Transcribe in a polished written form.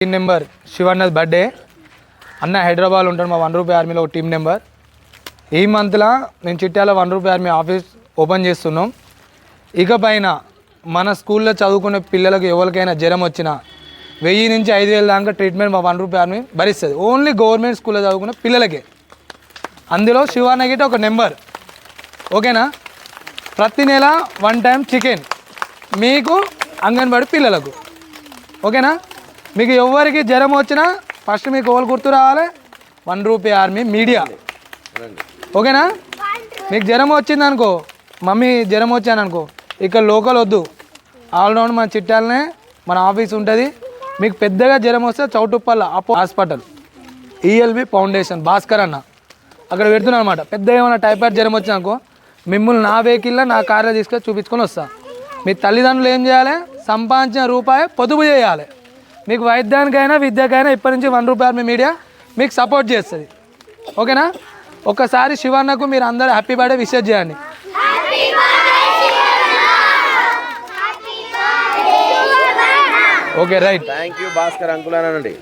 Team number శివన్నది birthday. అన్న హైదరాబాద్ ఉంటాడు, మా 1 రూపీ ఆర్మీలో ఒక టీమ్ నెంబర్. ఈ మంత్లో నేను Chityala 1 rupee army office open చేస్తున్నాం. ఇకపైన మన స్కూల్లో చదువుకునే పిల్లలకు ఎవరికైనా జ్వరం వచ్చినా 1000 నుంచి 5000 దాకా ట్రీట్మెంట్ మా 1 రూపీ ఆర్మీ భరిస్తుంది. ఓన్లీ గవర్నమెంట్ స్కూల్లో చదువుకునే పిల్లలకే. అందులో శివన్న గిట్ట ఒక నెంబర్. ఓకేనా? ప్రతి నెల 1 టైం చికెన్ మీకు అంగన్వాడీ పిల్లలకు. ఓకేనా? మీకు ఎవరికి జ్వరం వచ్చినా ఫస్ట్ మీకు ఎవరు గుర్తు రావాలి? 1 రూపీ ఆర్మీ మీడియా. ఓకేనా? మీకు జ్వరం వచ్చిందనుకో, మమ్మీ జ్వరం వచ్చాననుకో, ఇక్కడ లోకల్ వద్దు, ఆల్రౌండ్ మన చిట్టాలనే మన ఆఫీస్ ఉంటుంది. మీకు పెద్దగా జ్వరం వస్తే చౌటుప్పల్ల అపో హాస్పిటల్ ఈఎల్బి ఫౌండేషన్ భాస్కర్ అన్న అక్కడ పెడుతున్నాను అనమాట. పెద్ద ఏమైనా టైఫాయిడ్ జ్వరం వచ్చిందనుకో మిమ్మల్ని నా వెహికల్లో నా కార్లో తీసుకొని చూపించుకొని వస్తాను. మీ తల్లిదండ్రులు ఏం చేయాలి? సంపాదించిన రూపాయి పొదుపు చేయాలి. మీకు వైద్యానికైనా విద్యకైనా ఇప్పటి నుంచి 1 రూపీ ఆర్మీ మీడియా మీకు సపోర్ట్ చేస్తుంది. ఓకేనా? ఒక్కసారి శివన్నకు మీరు అందరూ హ్యాపీ బర్త్డే విషెస్ చేయండి. Okay right. Thank you Bhaskar uncle అనండి.